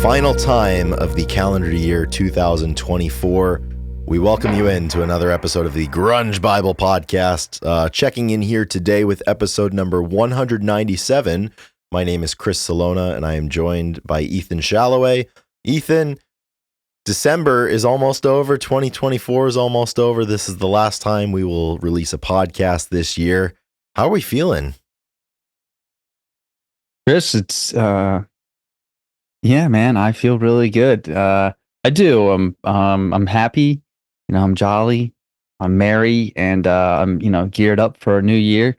final time of the calendar year 2024. We welcome you into another episode of the Grunge Bible Podcast. Checking in here today with episode number 197. My name is Chris Salona, and I am joined by Ethan Shalloway. Ethan, December is almost over. 2024 is almost over. This is the last time we will release a podcast this year. How are we feeling? Chris, yeah, man, I feel really good. I do. I'm happy. I'm jolly. I'm merry, and I'm geared up for a new year.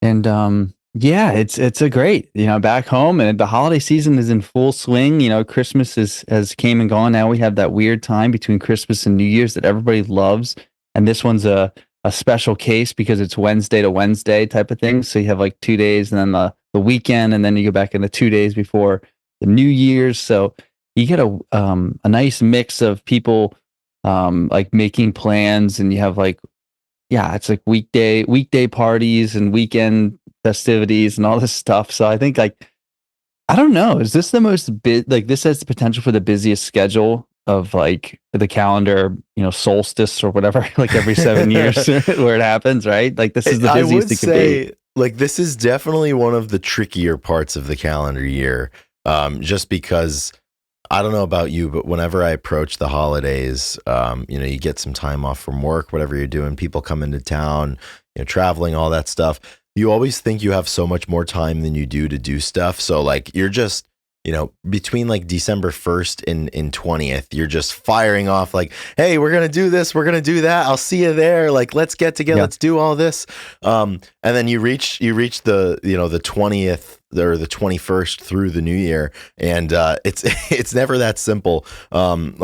And yeah, it's a great. Back home, and the holiday season is in full swing. Christmas has came and gone. Now we have that weird time between Christmas and New Year's that everybody loves, and this one's a special case because it's Wednesday to Wednesday type of thing. So you have like 2 days, and then the weekend, and then you go back in the 2 days before the New Year's. So you get a nice mix of people like making plans, and you have it's like weekday parties and weekend festivities and all this stuff. So I think I don't know, is this the most this has the potential for the busiest schedule of like the calendar, solstice or whatever, like every 7 years where it happens, right? Like this is the busiest it could be. Like this is definitely one of the trickier parts of the calendar year. Just because I don't know about you, but whenever I approach the holidays, you get some time off from work, whatever you're doing, people come into town, traveling, all that stuff. You always think you have so much more time than you do to do stuff. So like you're just, between like December 1st and 20th, you're just firing off like, hey, we're going to do this. We're going to do that. I'll see you there. Like, let's get together. Yeah. Let's do all this. And then you reach the 20th or the 21st through the new year. And it's never that simple. I'm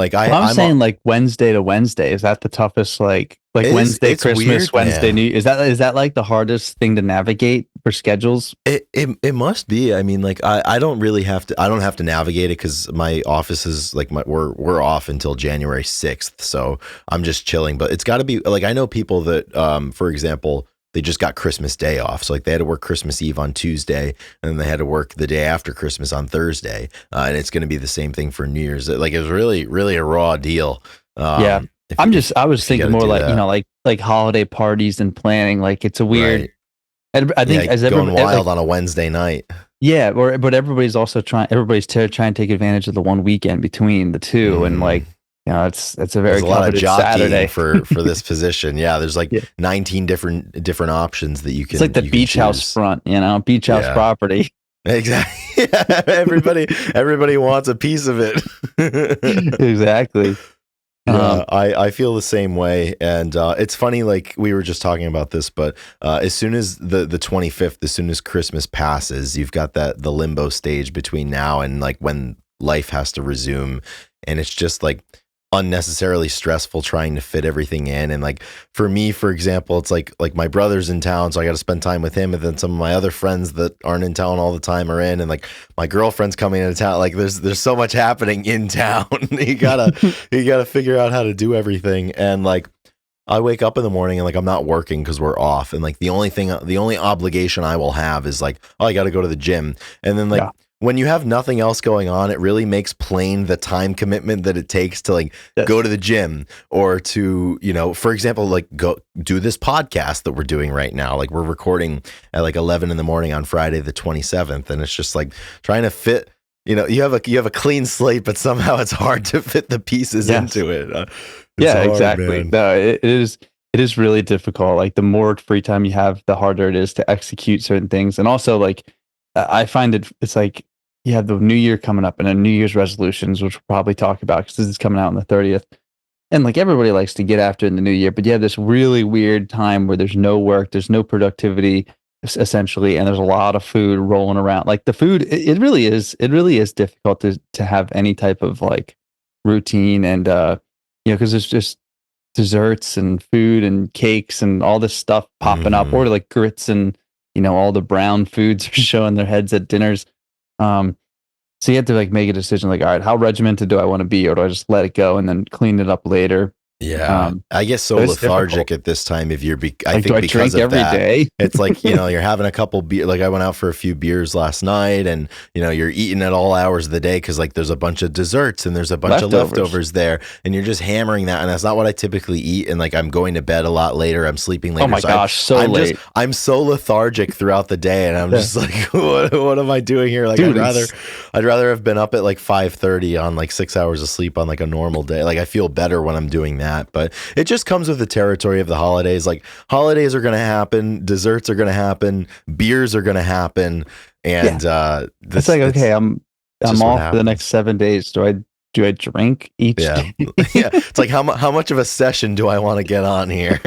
saying like Wednesday to Wednesday. Is that the toughest? Like Wednesday, Christmas, weird, Wednesday, man. New Year. Is that like the hardest thing to navigate for schedules? It must be. I mean, like I don't really have to. I don't have to navigate it because my office is like we're off until January 6th, so I'm just chilling. But it's got to be like I know people that, for example, they just got Christmas Day off, so like they had to work Christmas Eve on Tuesday, and then they had to work the day after Christmas on Thursday, and it's going to be the same thing for New Year's. Like it was really, really a raw deal. Yeah. I was thinking more like, like holiday parties and planning. Like it's a weird, right. I think as going wild on a Wednesday night. Yeah. But everybody's also trying to take advantage of the one weekend between the two. And like, it's a very lot of jockeying Saturday for this position. Yeah. There's like 19 different options that you can. It's like the beach house front, beach house property. Exactly. Everybody wants a piece of it. Exactly. I feel the same way, and it's funny. Like we were just talking about this, but as soon as the 25th, as soon as Christmas passes, you've got the limbo stage between now and like when life has to resume, and it's just like unnecessarily stressful trying to fit everything in. And like for me, for example, it's like my brother's in town, so I got to spend time with him, and then some of my other friends that aren't in town all the time are in, and like my girlfriend's coming into town. Like there's so much happening in town. you gotta figure out how to do everything. And like I wake up in the morning and like I'm not working because we're off, and like the only obligation I will have is like, oh, I got to go to the gym. And then like when you have nothing else going on, it really makes plain the time commitment that it takes to like go to the gym or to, for example, like go do this podcast that we're doing right now. Like we're recording at like 11 in the morning on Friday, the 27th. And it's just like trying to fit, you have a clean slate, but somehow it's hard to fit the pieces into it. Hard, exactly. Man. No, it is really difficult. Like the more free time you have, the harder it is to execute certain things. And also like, I find it's like, you have the new year coming up and a New Year's resolutions, which we'll probably talk about because this is coming out on the 30th. And like everybody likes to get after in the new year, but you have this really weird time where there's no work, there's no productivity essentially, and there's a lot of food rolling around. Like the food, it really is difficult to have any type of like routine and, because there's just desserts and food and cakes and all this stuff popping up, or like grits and, all the brown foods are showing their heads at dinners. So you have to like make a decision like, all right, how regimented do I want to be, or do I just let it go and then clean it up later? Yeah, I get so So it's difficult. lethargic at this time of year. I Like, do think I because drink of every that, day? it's like, you're having a couple beer. Like I went out for a few beers last night, and you're eating at all hours of the day because like there's a bunch of desserts and there's a bunch of Leftovers. leftovers there, and you're just hammering that. And that's not what I typically eat. And like I'm going to bed a lot later. I'm sleeping Oh later, my so gosh, so late. I'm so lethargic throughout the day, and I'm Yeah. just like, what am I doing here? Like Dude, I'd rather have been up at like 5:30 on like 6 hours of sleep on like a normal day. Like I feel better when I'm doing that, but it just comes with the territory of the holidays. Like holidays are going to happen, desserts are going to happen, beers are going to happen, yeah. and It's like, it's okay, I'm just what off for the next happens. 7 days. Do I drink each Yeah, day? yeah. It's like how much of a session do I want to get on here?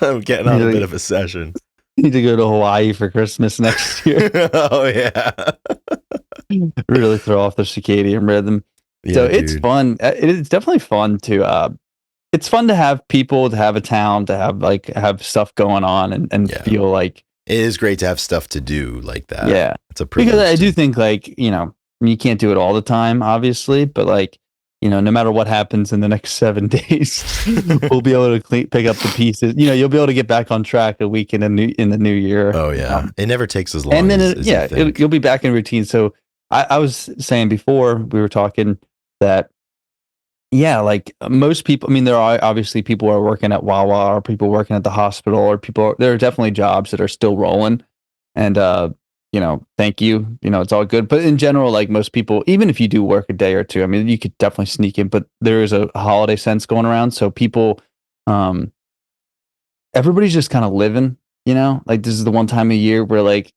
I'm getting on a bit of a session. Need to go to Hawaii for Christmas next year. Oh yeah, Really throw off the circadian rhythm. So yeah, it's dude. fun. It's definitely fun to it's fun to have people, to have a town, to have have stuff going on and Yeah, feel like, it is great to have stuff to do like that. yeah. It's a Because privilege I do to. think like, you can't do it all the time, obviously, but like, no matter what happens in the next 7 days, we'll be able to pick up the pieces. You'll be able to get back on track a week in the new year. Oh yeah, it never takes as And long then as you think. you'll be back in routine. So I was saying before we were talking that, yeah, like most people, I mean, there are obviously people who are working at Wawa or people working at the hospital or there are definitely jobs that are still rolling. And, thank you. It's all good. But in general, like most people, even if you do work a day or two, I mean, you could definitely sneak in, but there is a holiday sense going around. So people, um, everybody's just kind of living, like this is the one time a year where like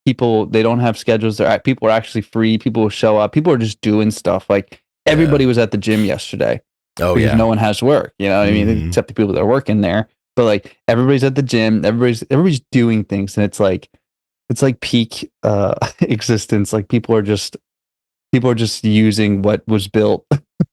people, they don't have schedules. People are actually free. People will show up. People are just doing stuff. Like Yeah. everybody was at the gym yesterday Oh because yeah. no one has work. You know what I mean? Hmm. Except the people that are working there. But like everybody's at the gym. Everybody's doing things, and it's like peak existence. Like people are just using what was built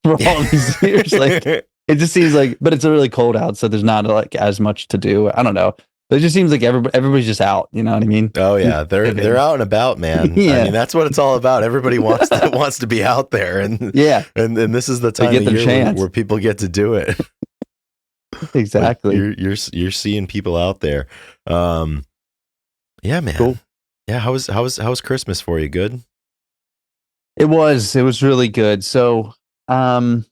for all these years. Like it just seems like, but it's really cold out, so there's not like as much to do. I don't know. But it just seems like everybody's just out. You know what I mean? Oh yeah, they're Living. out and about, man. I mean, Yeah, that's what it's all about. Everybody wants to be out there, and yeah. and this is the They time get of their year chance. where people get to do it. Like Exactly. you're seeing people out there. Um, yeah, man. Cool. Yeah, how was Christmas for you? Good. It was really good. So, um,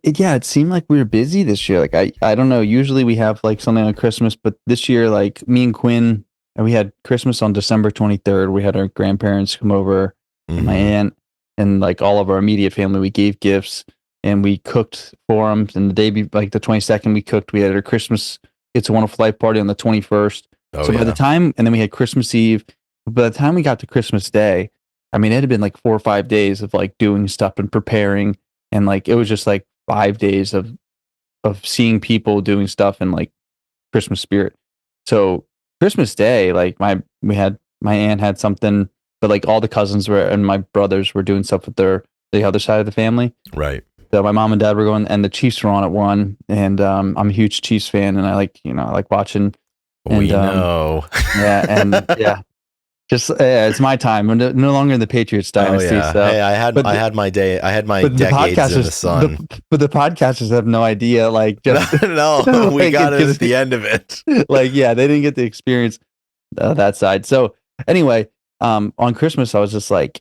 yeah, it seemed like we were busy this year. Like I don't know. Usually we have like something on Christmas, but this year, like me and Quinn, and we had Christmas on December 23rd. We had our grandparents come over and my Mm-hmm. aunt and like all of our immediate family. We gave gifts and we cooked for them. And the day like the 22nd, we cooked. We had our Christmas It's a Wonderful Life party on the 21st. Oh So by the yeah. time, and then we had Christmas Eve. By the time we got to Christmas Day, I mean, it had been like 4 or 5 days of like doing stuff and preparing, and like it was just like 5 days of seeing people doing stuff and like Christmas spirit. So Christmas Day, like my aunt had something, but like all the cousins were and my brothers were doing stuff with the other side of the family. Right. So my mom and dad were going, and the Chiefs were on at one, and I'm a huge Chiefs fan, and I like watching, and We know. yeah, and yeah, just it's my time. I'm no longer in the Patriots Oh dynasty. yeah. So, Hey, I had but I had my day. I had my but the decades in the podcasters, sun. but the podcasters have no idea. Like just No, we like got it at because the end of it. like yeah, they didn't get the experience that side. So anyway, on Christmas I was just like,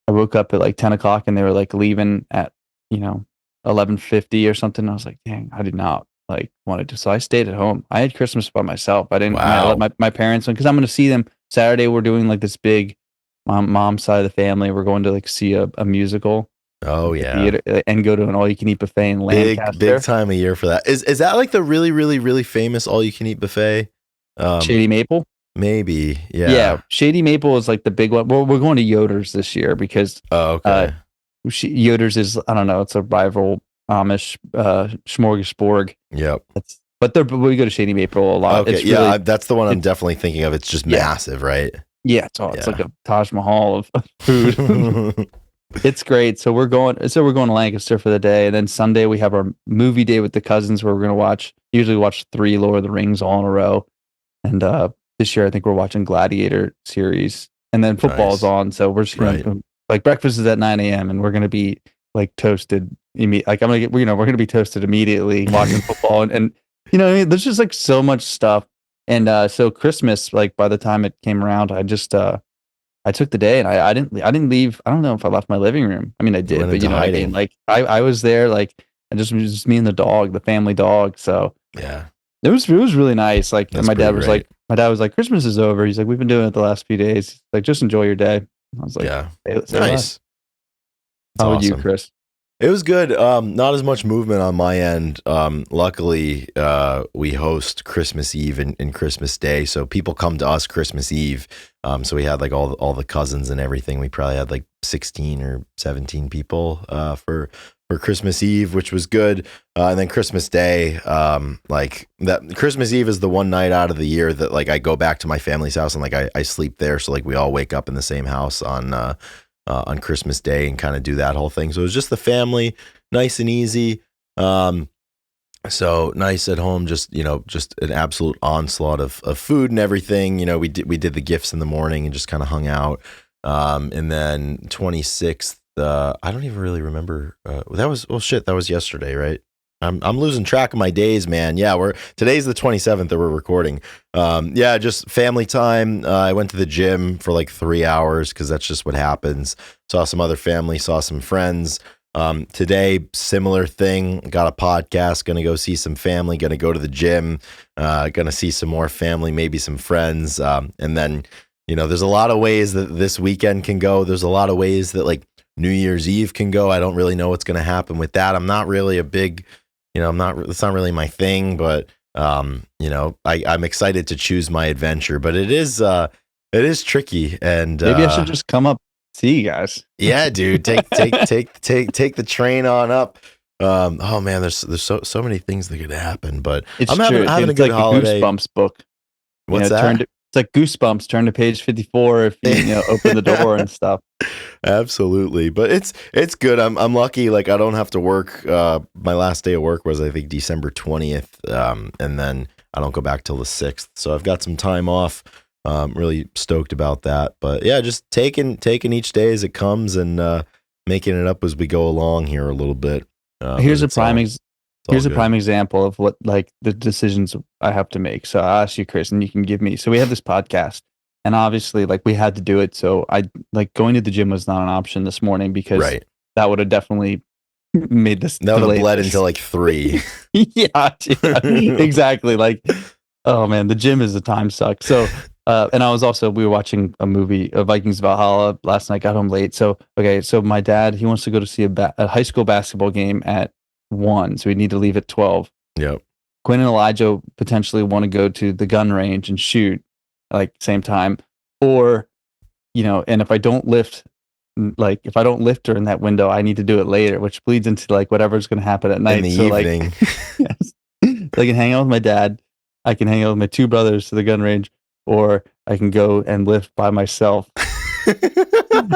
I woke up at like 10 o'clock and they were like leaving at you know 11:50 or something. I was like, dang, I did not like wanted to. So I stayed at home. I had Christmas by myself. I let Wow. my parents in because I'm going to see them Saturday. We're doing like this big mom's side of the family. We're going to like see a musical Oh at the yeah. theater and go to an all you can eat buffet in Big Lancaster. time of year for that. Is that like the really really really famous all you can eat buffet? Um, Shady Maple. maybe. Yeah, Yeah. Shady Maple is like the big one. Well, we're going to Yoder's this year because Oh, uh, okay. Yoder's is, I don't know, it's a rival Amish smorgasbord. Yep. But we go to Shady Maple a lot. Okay. It's Yeah, really that's the one I'm it definitely thinking of. It's just yeah massive, right? yeah. It's like Yeah. a Taj Mahal of food. It's great. So we're going to Lancaster for the day, and then Sunday we have our movie day with the cousins where we're going to usually watch three Lord of the Rings all in a row. And this year I think we're watching Gladiator series, and then football's Nice. on. So we're just Right. gonna like breakfast is at 9 a.m. and we're gonna be like toasted. Like I'm gonna get, we're gonna be toasted immediately watching football, and what I mean, there's just like so much stuff. And so Christmas, like by the time it came around, I took the day and I didn't leave. I don't know if I left my living room. I mean, I You did, went but into you know what I mean? hiding. Like I was there, like it was just me and the dog, the family dog. So Yeah, it was really nice. Like, and that's pretty great. my dad was like, Christmas is over. He's like, we've been doing it the last few days. He's like, just enjoy your day. I was like, Yeah, say less. nice. It's How would you, awesome. Chris? It was good. Not as much movement on my end. Luckily, we host Christmas Eve and Christmas Day, so people come to us Christmas Eve. So we had like all the cousins and everything. We probably had like 16 or 17 people for Christmas Eve, which was good. And then Christmas Day, like that Christmas Eve is the one night out of the year that like I go back to my family's house and like I sleep there. So like we all wake up in the same house on Christmas Day and kind of do that whole thing. So it was just the family, nice and easy. So nice at home, just an absolute onslaught of food and everything. We did the gifts in the morning and just kind of hung out. And then 26th, I don't even really remember. That was yesterday, right? I'm losing track of my days, man. Yeah, today's the 27th that we're recording. Yeah, just family time. I went to the gym for like 3 hours because that's just what happens. Saw some other family, saw some friends. Today, similar thing. Got a podcast. Gonna go see some family. Gonna go to the gym. Gonna see some more family, maybe some friends. And then, there's a lot of ways that this weekend can go. There's a lot of ways that like New Year's Eve can go. I don't really know what's gonna happen with that. I'm not really a big it's not really my thing, but I'm excited to choose my adventure, but it is tricky. And Maybe I should just come up see you guys. Yeah, dude, take the train on up. Oh man, there's so many things that could happen, but It's I'm true. having a It's good like holiday. a Goosebumps book. What's that? It's like Goosebumps. Turn to page 54 if you open the door and stuff. Absolutely, but it's good. I'm lucky. Like I don't have to work. My last day of work was I think December 20th, and then I don't go back till the 6th. So I've got some time off. Really stoked about that. But yeah, just taking each day as it comes and making it up as we go along here a little bit. Here's a prime good. prime example of what like the decisions I have to make. So I'll ask you, Chris, and you can give me. So we have this podcast, and obviously, like we had to do it. So I like going to the gym was not an option this morning because Right. that would have definitely made this. That would have delayed bled this. into like 3. yeah, exactly. Like, oh man, the gym is a time suck. So, and we were watching a movie, Vikings Valhalla last night. Got home late. So, okay, so my dad he wants to go to see a high school basketball game at 1, so we need to leave at 12. Yep. Quinn and Elijah potentially want to go to the gun range and shoot like same time, or and if I don't lift during that window, I need to do it later, which bleeds into like whatever's going to happen at night. In the so evening. Like, yes, I can hang out with my dad. I can hang out with my 2 brothers to the gun range, or I can go and lift by myself.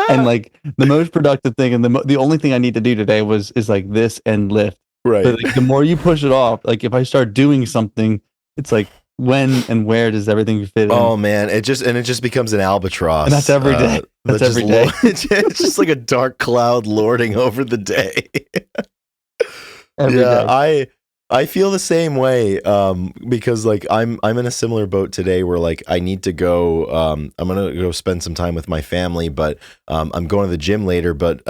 And like the most productive thing, and the only thing I need to do today is like this and lift. Right. But like, the more you push it off, like if I start doing something, it's like when and where does everything fit in? Oh man, it just becomes an albatross. And that's every day. That's every day. It's just like a dark cloud lording over the day. Every day. I feel the same way because like I'm in a similar boat today where like I need to go I'm gonna go spend some time with my family, but I'm going to the gym later, but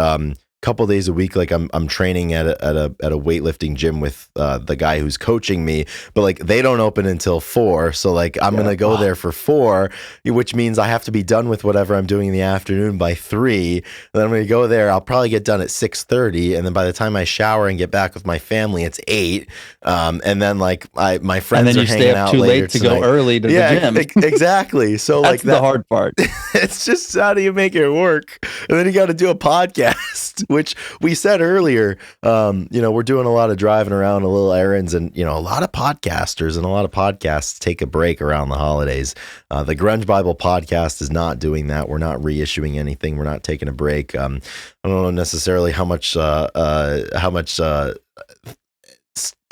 couple days a week like I'm training at a weightlifting gym with the guy who's coaching me, but like they don't open until 4, so like I'm gonna go there for 4, which means I have to be done with whatever I'm doing in the afternoon by 3. And then I'm gonna go there. I'll probably get done at 6:30, and then by the time I shower and get back with my family, it's 8. And then like my friends are hanging out too later late to tonight. go early to the gym. Exactly. So That's like the hard part. It's just how do you make it work? And then you got to do a podcast, which we said earlier. We're doing a lot of driving around, a little errands, and a lot of podcasters and a lot of podcasts take a break around the holidays. The Grunge Bible podcast is not doing that. We're not reissuing anything. We're not taking a break. I don't know necessarily how much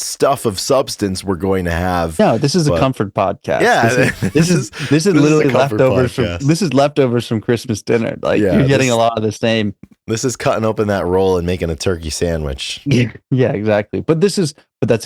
stuff of substance we're going to have. No, this is a comfort podcast. Yeah, this is literally leftovers podcast. This is leftovers from Christmas dinner. Like you're getting a lot of the same. This is cutting open that roll and making a turkey sandwich. Yeah, exactly. But that's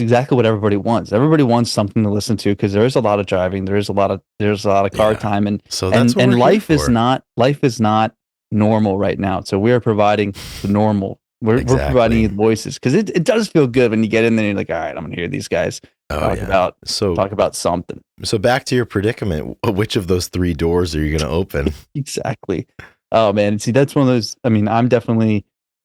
exactly what everybody wants. Everybody wants something to listen to because there is a lot of driving. There's a lot of car Yeah. time, and So that's and what we're and here for. life is not normal right now. So we are providing the normal. We're providing Exactly. you the voices because it does feel good when you get in there and you're like, all right, I'm gonna hear these guys Oh talk yeah. about So talk about something. so back to your predicament. Which of those three doors are you going to open? Exactly. Oh man, see that's one of those. I mean, I'm definitely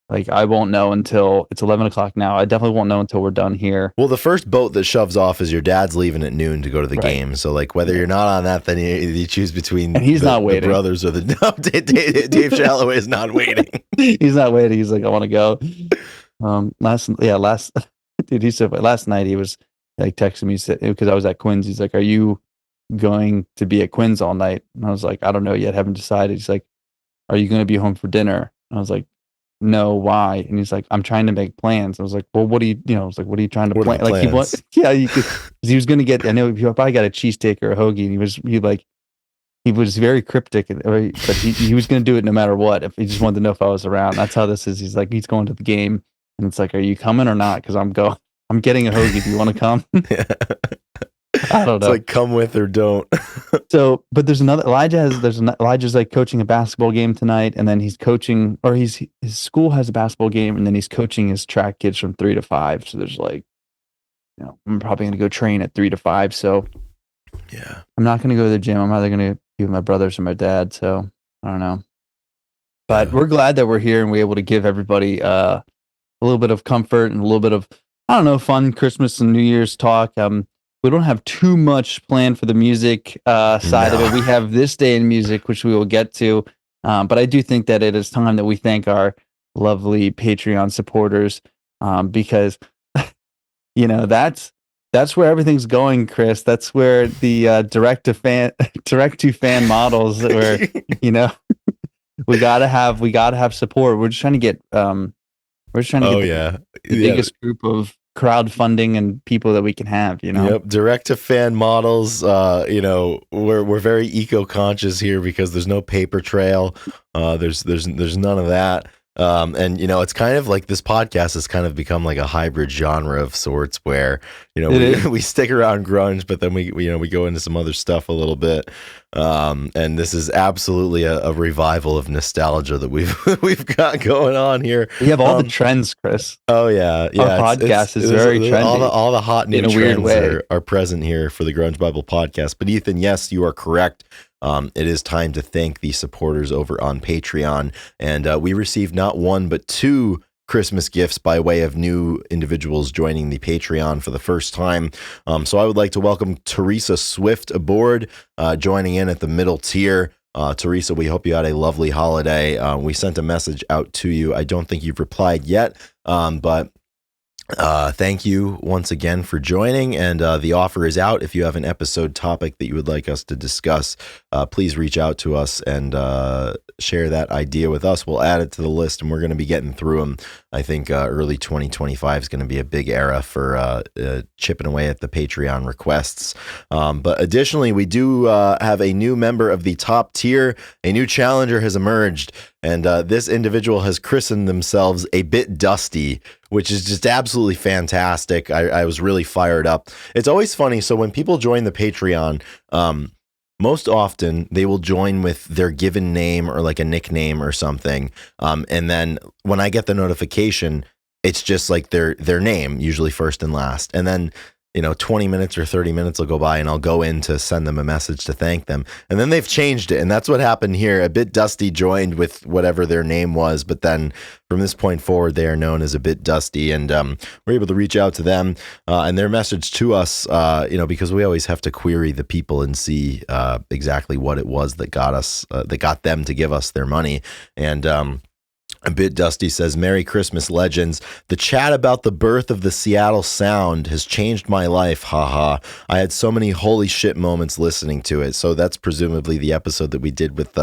like I won't know until it's 11 o'clock now. I definitely won't know until we're done here. Well, the first boat that shoves off is your dad's leaving at noon to go to the Right. game. So, like, whether Yeah. you're not on that, then you choose between And he's not the waiting. brothers or the. No, Dave Shalloway is not waiting. He's not waiting. He's like, I want to go. Last dude, he said last night he was like texting me because I was at Quinn's. He's like, "Are you going to be at Quinn's all night?" And I was like, "I don't know yet. Haven't decided." He's like, "Are you going to be home for dinner?" And I was like, "No, why?" And he's like, "I'm trying to make plans." I was like, "Well, what do I was like, what are you trying to What are plan?" the Like he plans? yeah, you could. 'Cause he was going to get. I know he probably got a cheesesteak or a hoagie. And he was very cryptic, but he was going to do it no matter what. If he just wanted to know if I was around, that's how this is. He's like, he's going to the game, and it's like, are you coming or not? Because I'm getting a hoagie. Do you want to come? I don't It's know. like come with or don't. So, but Elijah's like coaching a basketball game tonight, and then he's coaching, or his school has a basketball game, and then he's coaching his track kids from 3 to 5. So there's like, I'm probably going to go train at 3 to 5. So Yeah. I'm not going to go to the gym. I'm either going to be with my brothers or my dad. So I don't know. But we're glad that we're here and we're able to give everybody a little bit of comfort and a little bit of, I don't know, fun Christmas and New Year's talk. We don't have too much planned for the music side of it. We No. have this day in music, which we will get to. But I do think that it is time that we thank our lovely Patreon supporters because that's where everything's going, Chris. That's where the direct to fan models where you know we gotta have support. We're just trying to Oh get yeah. the Yeah. biggest group of crowdfunding and people that we can have. Yep, direct to fan models. We're very eco conscious here because there's no paper trail. There's none of that. And it's kind of like this podcast has kind of become like a hybrid genre of sorts where It is. we stick around grunge, but then we go into some other stuff a little bit. And this is absolutely a revival of nostalgia that we've got going on here. We have all the trends, Chris. Oh yeah, yeah. Our podcast is very trendy all the hot new in a weird trends way. are present here for the Grunge Bible podcast. But Ethan, yes, you are correct. It is time to thank the supporters over on Patreon, and we received not one but two Christmas gifts by way of new individuals joining the Patreon for the first time. So I would like to welcome Teresa Swift aboard, joining in at the middle tier. Teresa, we hope you had a lovely holiday. We sent a message out to you. I don't think you've replied yet, but thank you once again for joining. And the offer is out. If you have an episode topic that you would like us to discuss, please reach out to us and share that idea with us. We'll add it to the list, and we're going to be getting through them. I think early 2025 is going to be a big era for chipping away at the Patreon requests. But additionally, we do have a new member of the top tier. A new challenger has emerged, and this individual has christened themselves A Bit Dusty, which is just absolutely fantastic. I was really fired up. It's always funny. So when people join the Patreon, most often they will join with their given name or like a nickname or something. And then when I get the notification, it's just like their name, usually first and last. And then 20 minutes or 30 minutes will go by and I'll go in to send them a message to thank them. And then they've changed it. And that's what happened here. A Bit Dusty joined with whatever their name was. But then from this point forward, they are known as A Bit Dusty. And we're able to reach out to them and their message to us, because we always have to query the people and see exactly what it was that got them to give us their money. And A Bit Dusty says, Merry Christmas, legends. The chat about the birth of the Seattle Sound has changed my life. Haha. I had so many holy shit moments listening to it. So that's presumably the episode that we did with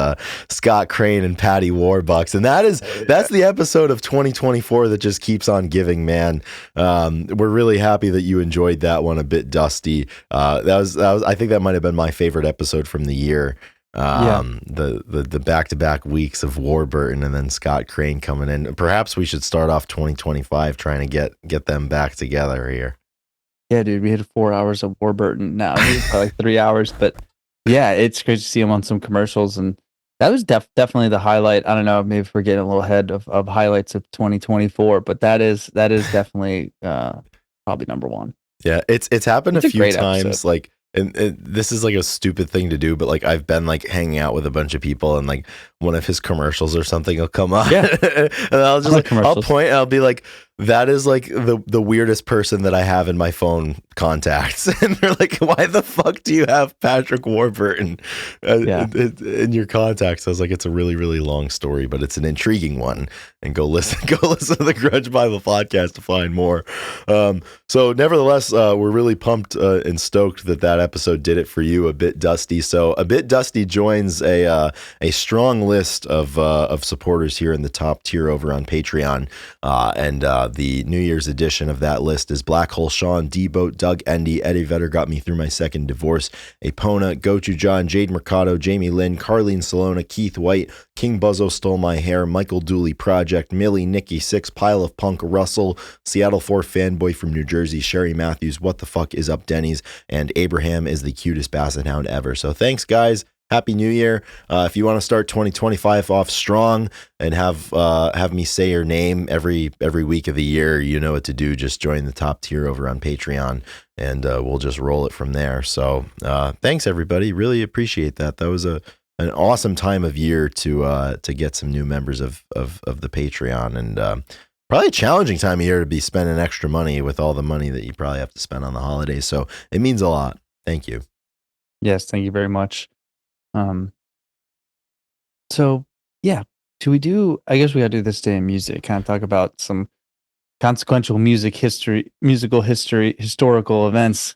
Scott Crane and Patty Warbucks. And that's the episode of 2024 that just keeps on giving, man. We're really happy that you enjoyed that one, A Bit Dusty. That was I think that might have been my favorite episode from the year. Yeah. The back-to-back weeks of Warburton and then Scott Crane coming in. Perhaps we should start off 2025 trying to get them back together here. Yeah, dude, we had 4 hours of Warburton. Now we probably like 3 hours, but yeah, it's great to see him on some commercials, and that was definitely the highlight. I don't know, maybe if we're getting a little ahead of highlights of 2024, but that is definitely probably number one. Yeah, it's happened a It's a few great episode. times. Like, and this is like a stupid thing to do, but like I've been like hanging out with a bunch of people, and like one of his commercials or something will come on, Yeah, and I'll I just like like I'll commercials. point, and I'll be like, "That is like the weirdest person that I have in my phone contacts," and they're like, "Why the fuck do you have Patrick Warburton Yeah. in your contacts?" I was like, "It's a really really long story, but it's an intriguing one." And go listen, go listen to the Grudge Bible podcast to find more. So, nevertheless, we're really pumped and stoked that episode did it for you. A Bit Dusty. So, A Bit Dusty joins a strong list of supporters here in the top tier over on Patreon. And the New Year's edition of that list is Black Hole Sean, D-Boat, Doug Endy, Eddie Vedder got me through my second divorce, Apona, Gochu John, Jade Mercado, Jamie Lynn, Carlene Salona, Keith White, King Buzzo Stole My Hair, Michael Dooley Project, Millie, Nikki Six, Pile of Punk, Russell, Seattle 4 Fanboy from New Jersey, Sherry Matthews, What the Fuck is Up Denny's, and Abraham is the cutest basset hound ever. So thanks, guys. Happy New Year. If you want to start 2025 off strong and have me say your name every week of the year, you know what to do. Just join the top tier over on Patreon, and we'll just roll it from there. So thanks, everybody. Really appreciate that. That was an awesome time of year to get some new members of the Patreon, and probably a challenging time of year to be spending extra money with all the money that you probably have to spend on the holidays. So it means a lot. Thank you. Yes, thank you very much. Um, so yeah, do we do? I guess we gotta do this day in music. Kind of talk about some consequential musical history, historical events.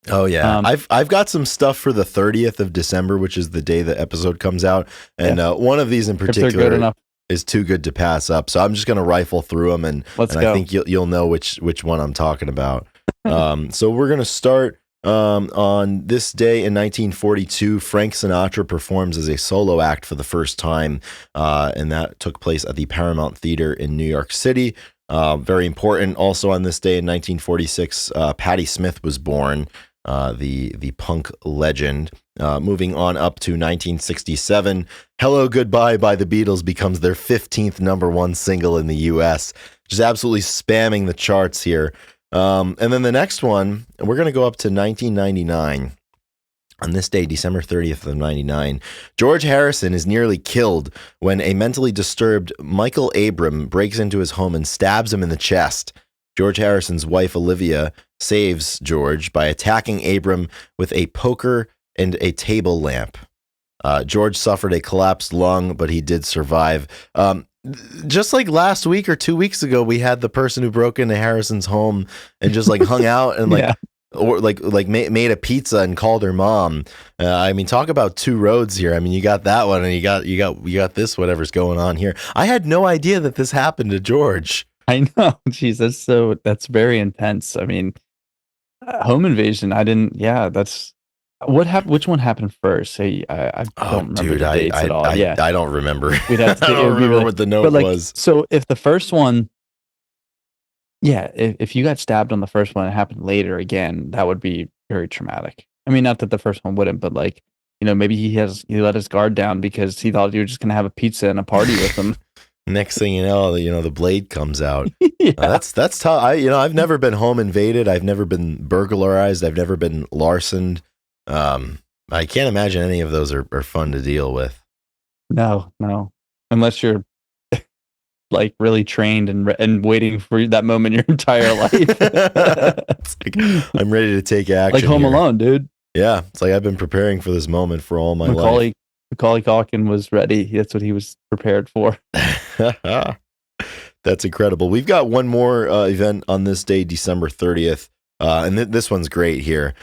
Oh yeah, Um, I've got some stuff for the 30th of December, which is the day the episode comes out, and yeah, one of these in if they're good particular enough, is too good to pass up. So I'm just gonna rifle through them, let's and I go. think you'll know which one I'm talking about. So we're gonna start on this day in 1942. Frank Sinatra performs as a solo act for the first time, and that took place at the Paramount Theater in New York City. Very important. Also on this day in 1946, Patti Smith was born. The punk legend. Moving on up to 1967, Hello Goodbye by the Beatles becomes their 15th number one single in the US, just absolutely spamming the charts here. And then the next one, we're going to go up to 1999. On this day, December 30th of 99, George Harrison is nearly killed when a mentally disturbed Michael Abram breaks into his home and stabs him in the chest. George Harrison's wife, Olivia, saves George by attacking Abram with a poker and a table lamp. George suffered a collapsed lung, but he did survive. Just like last week or 2 weeks ago, we had the person who broke into Harrison's home and just like hung out and Yeah, made a pizza and called her mom. I mean, talk about two roads here. I mean, you got that one, and you got this. Whatever's going on here. I had no idea that this happened to George. I know. Jeez, that's very intense. I mean, home invasion. I didn't. Yeah, that's what happened. Which one happened first? I Oh, don't remember dude, the dates at all. Yeah, I don't remember. we'd I have to. It don't would be remember really. what the But note like, was. so if the first one, yeah, if you got stabbed on the first one, and it happened later again, that would be very traumatic. I mean, not that the first one wouldn't, but like, maybe he let his guard down because he thought you were just gonna have a pizza and a party with him. Next thing you know, the blade comes out. Yeah, That's tough. I've never been home invaded. I've never been burglarized. I've never been larcened. I can't imagine any of those are fun to deal with. no, unless you're like really trained and waiting for that moment your entire life. It's like, I'm ready to take action. Like Home here. Alone, dude. Yeah, it's like I've been preparing for this moment for all my life. Macaulay Culkin was ready. That's what he was prepared for. That's incredible. We've got one more event on this day, December 30th. And this one's great here.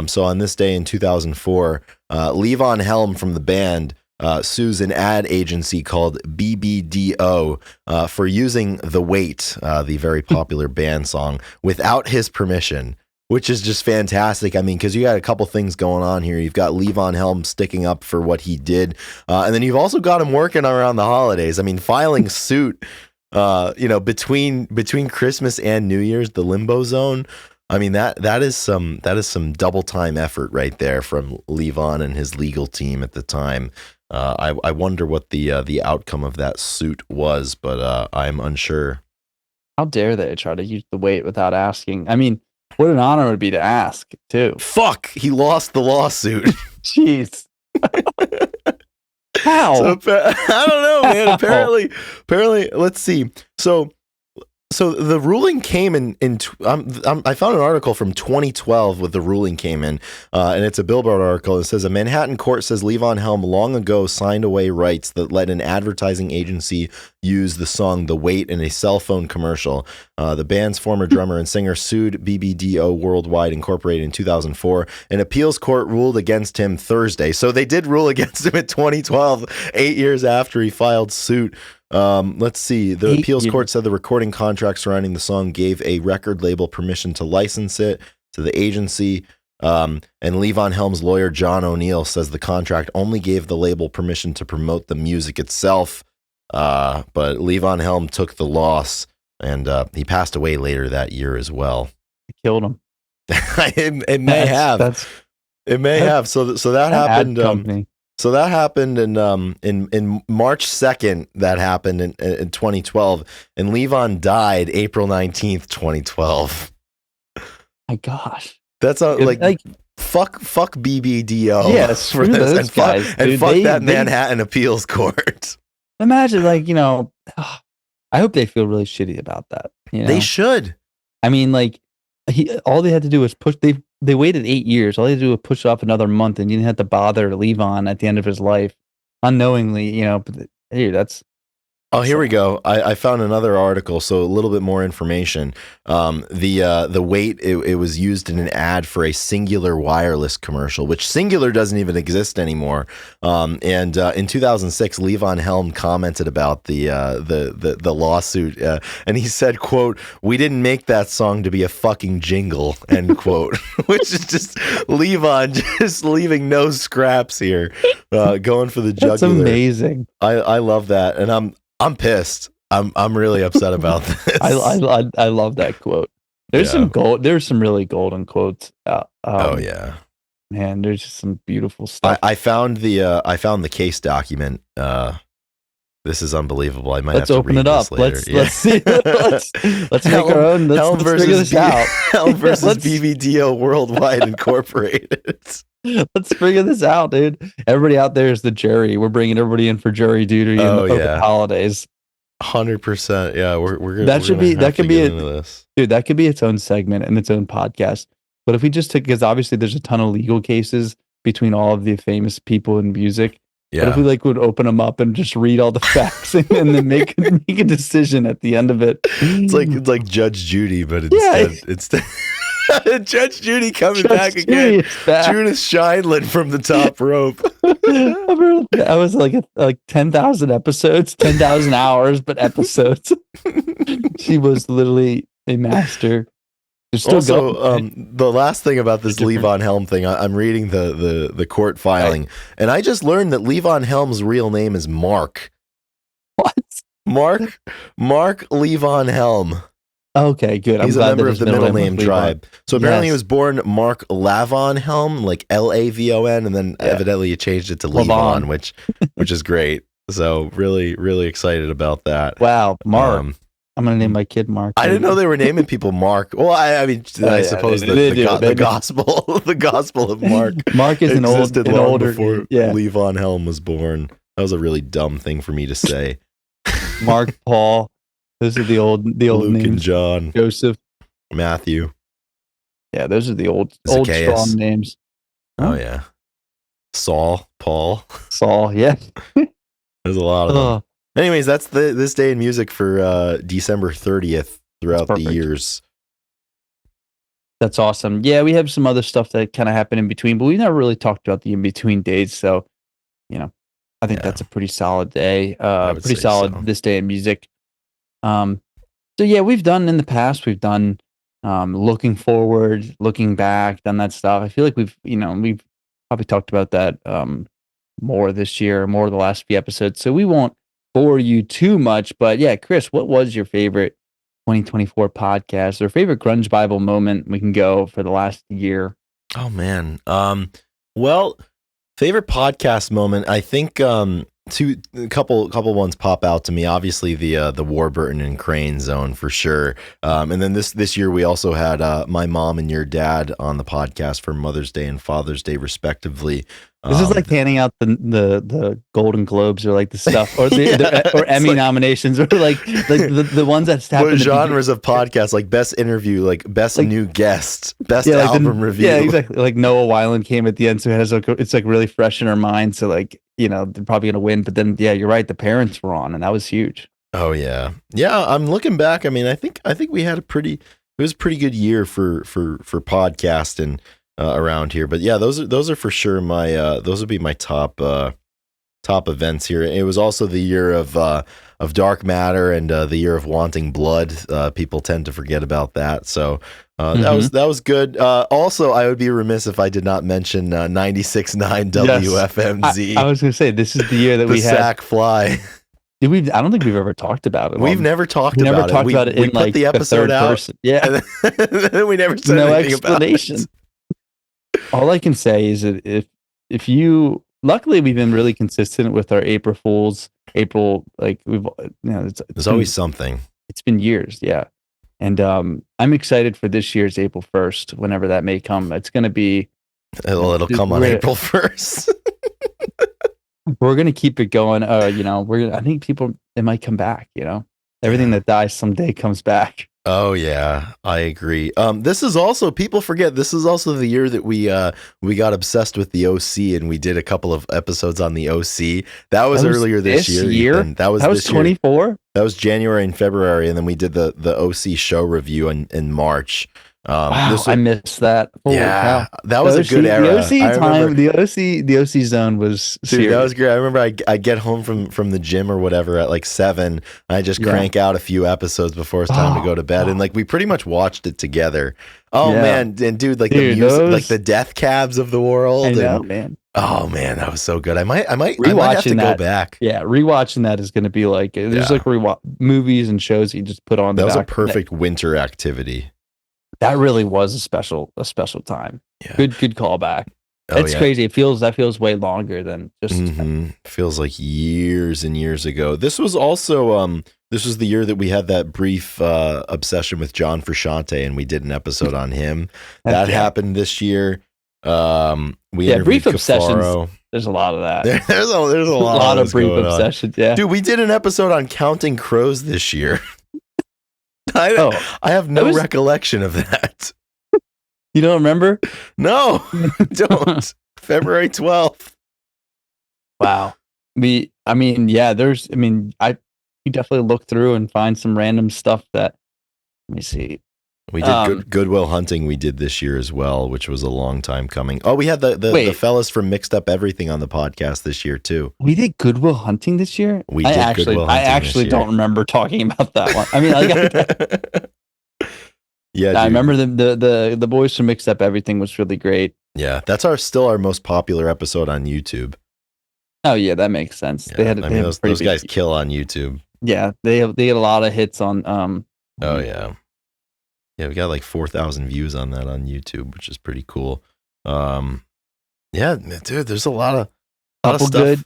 So on this day in 2004, Levon Helm from the band sues an ad agency called BBDO for using The Wait, the very popular band song, without his permission. which is just fantastic. I mean, because you got a couple things going on here. You've got Levon Helm sticking up for what he did, and then you've also got him working around the holidays. I mean, filing suit, between Christmas and New Year's, the limbo zone. I mean, that is some double time effort right there from Levon and his legal team at the time. I wonder what the outcome of that suit was, but I'm unsure. How dare they try to use the weight without asking? I mean, what an honor it would be to ask, too. Fuck, he lost the lawsuit. Jeez. How? So, I don't know, man. How? Apparently, let's see. So the ruling came I found an article from 2012 with the ruling came in, and it's a Billboard article. It says a Manhattan court says Levon Helm long ago signed away rights that let an advertising agency use the song "The Wait" in a cell phone commercial. The band's former drummer and singer sued BBDO Worldwide Incorporated in 2004. An appeals court ruled against him Thursday. So they did rule against him in 2012, 8 years after he filed suit. Let's see. The appeals court said the recording contract surrounding the song gave a record label permission to license it to the agency. And Levon Helm's lawyer, John O'Neill, says the contract only gave the label permission to promote the music itself. But Levon Helm took the loss, and he passed away later that year as well. It killed him. It may have. It may have. So that happened. So that happened in March 2nd. That happened in 2012, and Levon died April 19th, 2012. My gosh, that's like fuck BBDO. Yeah, screw those guys, and fuck that Manhattan appeals court. Imagine, I hope they feel really shitty about that. They should. I mean, all they had to do was push. They waited 8 years. All they had to do was push off another month, and you didn't have to bother Levon at the end of his life unknowingly. But hey, that's. Oh, here we go. I found another article, so a little bit more information. The Wait, it was used in an ad for a Singular wireless commercial, which Singular doesn't even exist anymore. And in 2006, Levon Helm commented about the lawsuit, and he said, "quote We didn't make that song to be a fucking jingle," end quote. Which is just Levon just leaving no scraps here, going for the jugular. That's amazing. I love that, and I'm pissed. I'm really upset about this. I love that quote. There's some gold. There's some really golden quotes. Oh yeah, man. There's just some beautiful stuff. I found the case document. This is unbelievable. I might have to open read it up. This later. Let's see. Let's make our own. Let's figure this out. Helm versus BBDO Worldwide Incorporated. Let's figure this out, dude. Everybody out there is the jury. We're bringing everybody in for jury duty over the holidays. 100%. Yeah, we're gonna. That should be. That could be. Dude, that could be its own segment and its own podcast. But if we just took, because obviously there's a ton of legal cases between all of the famous people in music. Yeah. But if we would open them up and just read all the facts and then make a decision at the end of it. It's like Judge Judy, but instead Judge Judy coming back again. Judith Scheindlin from the top rope. I was like 10,000 episodes, 10,000 hours, but episodes. She was literally a master. Also, the last thing about this Levon Helm thing, I'm reading the court filing, and I just learned that Levon Helm's real name is Mark. What? Mark Levon Helm. Okay, good. He's a member of the middle name tribe. So apparently he was born Mark Lavon Helm, like Lavon, and then evidently you changed it to Levon, which is great. So really, really excited about that. Wow, Mark. I'm gonna name my kid Mark. I didn't know they were naming people Mark. Well, I mean, I suppose the gospel of Mark. Mark is an older before Levon Helm was born. That was a really dumb thing for me to say. Mark, Paul. Those are the old Luke names. And John, Joseph, Matthew. Yeah, those are the old strong names. Oh yeah, Saul, Paul, Yeah. There's a lot of them. Anyways, that's this day in music for December 30th throughout the years. That's awesome. Yeah, we have some other stuff that kind of happened in between, but we never really talked about the in between days. So, I think that's a pretty solid day. Pretty solid this day in music. So yeah, we've done in the past. We've done looking forward, looking back, done that stuff. I feel like we've probably talked about that more this year, more the last few episodes. So we won't bore you too much. But yeah, Chris, what was your favorite 2024 podcast or favorite Grunge Bible moment? We can go for the last year. Oh man. Well, favorite podcast moment. I think a couple ones pop out to me. Obviously the Warburton and Crane zone for sure. And then this year we also had my mom and your dad on the podcast for Mother's Day and Father's Day respectively. This is like handing out the Golden Globes or like the stuff or or Emmy like, nominations or like the ones that happen. What genres of podcasts, like best interview, like best new guest, best like album review. Yeah, exactly. Like Noah Wyland came at the end, so it's like really fresh in our mind. So like they're probably gonna win. But then yeah, you're right. The parents were on, and that was huge. Oh yeah. I'm looking back. I mean, I think we had it was a pretty good year for podcast and around here. But yeah, those are for sure my those would be my top events here. It was also the year of Dark Matter and the year of Wanting Blood. People tend to forget about that. So that was good. Also, I would be remiss if I did not mention 96.9 WFMZ. Yes. I was going to say this is the year that the we had Sack Fly. I don't think we've ever talked about it. We've never talked about it. We put the episode out. Person. Yeah. And then we never said anything explanation. about it. All I can say is that if you, luckily we've been really consistent with our April Fools. Like we've, there's always something. It's been years, yeah. And I'm excited for this year's April 1st, whenever that may come. It's going to be. It'll come on April 1st. We're gonna keep it going. I think it might come back. Everything that dies someday comes back. Oh yeah, I agree. This is also, people forget, this is also the year that we got obsessed with the OC and we did a couple of episodes on the OC. That was earlier this year. That was 24. That was January and February, and then we did the OC show review in March. Wow, I missed that. Holy cow. That was a good era. The OC time, the OC zone was serious. Dude, that was great. I remember I get home from the gym or whatever at like 7, and I just crank out a few episodes before it's time to go to bed, and like we pretty much watched it together. Oh man, and dude, like the music, like the Death Cabs of the world. I know, man. Oh man, that was so good. I might have to go back. Yeah, rewatching that is going to be like there's like movies and shows you just put on. That was a perfect winter activity. That really was a special time. Yeah. Good callback. It's crazy. That feels way longer than just feels like years and years ago. This was also this was the year that we had that brief obsession with John Frusciante, and we did an episode on him. That happened this year. We interviewed brief Cafaro. obsessions. There's a lot of that. There's a lot of brief obsessions. Yeah, dude, we did an episode on counting crows this year. I have no recollection of that. You don't remember? No, I don't. February 12th. Wow. You definitely look through and find some random stuff that, let me see. We did Goodwill Hunting we did this year as well, which was a long time coming. Oh, we had the fellas from Mixed Up Everything on the podcast this year too. We did Goodwill Hunting this year? I actually don't remember talking about that one. I mean, yeah, I remember the boys from Mixed Up Everything was really great. Yeah, that's still our most popular episode on YouTube. Oh yeah, that makes sense. Yeah, those guys kill on YouTube. Yeah, they had a lot of hits on. Oh yeah. Yeah, we got like 4,000 views on that on YouTube, which is pretty cool. Yeah, dude, there's a lot of stuff.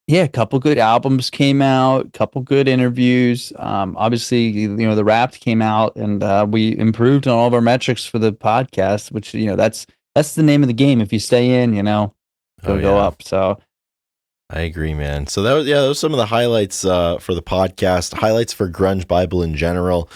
A couple good albums came out, couple good interviews. Obviously, the Wrapped came out, and we improved on all of our metrics for the podcast, which that's the name of the game. If you stay in, it'll go up. So I agree, man. So those were some of the highlights for the podcast. Highlights for Grunge Bible in general.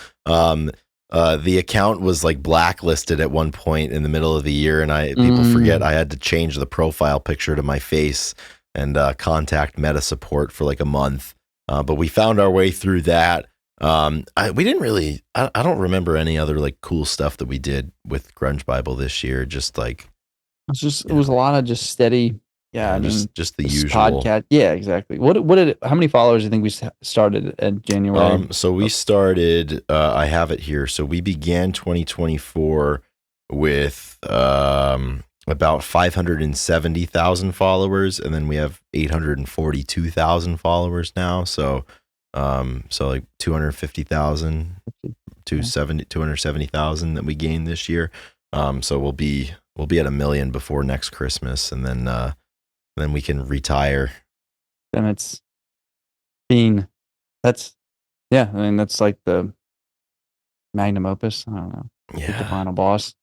The account was like blacklisted at one point in the middle of the year, and people forget I had to change the profile picture to my face and contact Meta support for like a month. But we found our way through that. We didn't really. I don't remember any other like cool stuff that we did with Grunge Bible this year. Just like it was a lot of just steady Yeah, I Yeah, mean, just the this usual. podcast. Yeah, exactly. What did how many followers do you think we started in January? So we started. I have it here. So we began 2024 with about 570,000 followers, and then we have 842,000 followers now. So like 250,000 to 270,000 that we gained this year. So we'll be at 1 million before next Christmas, and then we can retire. And it's being that's yeah. I mean, that's like the magnum opus. I don't know, like the Yeah, final boss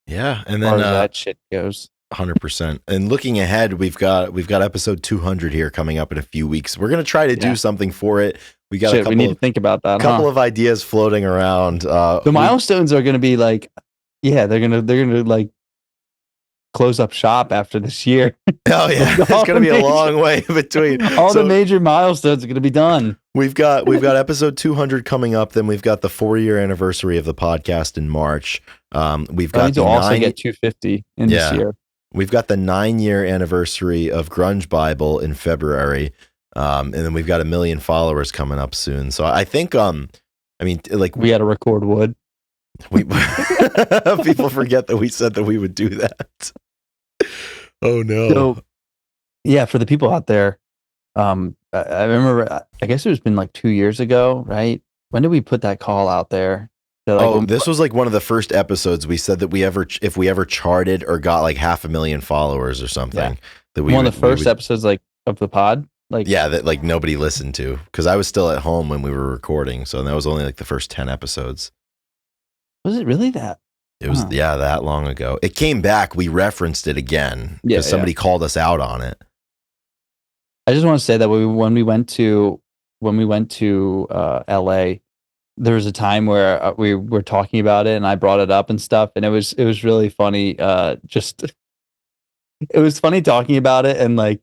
as yeah, and far then as that shit goes. 100%. And looking ahead, we've got episode 200 here coming up in a few weeks. We're gonna try to do Yeah, something for it. We got a shit. We couple need to of think about that, couple huh? of ideas floating around. The We milestones are going to be like, yeah, they're gonna like close up shop after this year. Oh yeah, Like it's gonna be a long way between. all the So major milestones are going to be done. we've got episode 200 coming up. Then we've got the 4-year anniversary of the podcast in March. We've I got need to the also nine. get 250 in this Yeah, year. we've got the 9-year anniversary of Grunge Bible in February. And then we've got 1 million followers coming up soon. So I think, I mean, like We got to record wood. we people forget that we said that we would do that. Oh no. So yeah, for the people out there, I remember. I guess it's been like 2 years ago, right? When did we put that call out there? That like Oh, when, this was like one of the first episodes we said that if we ever charted or got like 500,000 followers or yeah, something, that we one would of the we first would episodes like of the pod. Like, yeah, that like nobody listened to, because I was still at home when we were recording, so that was only like the first 10 episodes. was it really that? It was, Huh. yeah, that long ago. It came back. We referenced it again Yeah, because somebody called us out on it. I just want to say that when we went to LA, there was a time where we were talking about it and I brought it up and stuff, and it was really funny. Just it was funny talking about it and like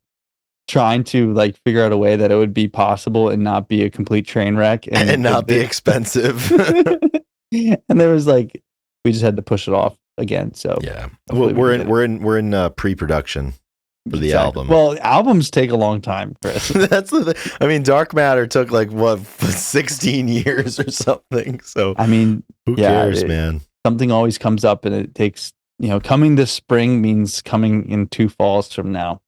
trying to like figure out a way that it would be possible and not be a complete train wreck And and not be expensive. and there was like we just had to push it off again. So Yeah, hopefully we we're can in get it. we're in pre-production for the Exactly. album. Well, albums take a long time, Chris. That's I mean, Dark Matter took like what 16 years or something. So I mean, who yeah, cares, man? something always comes up and it takes, coming this spring means coming in 2 falls from now.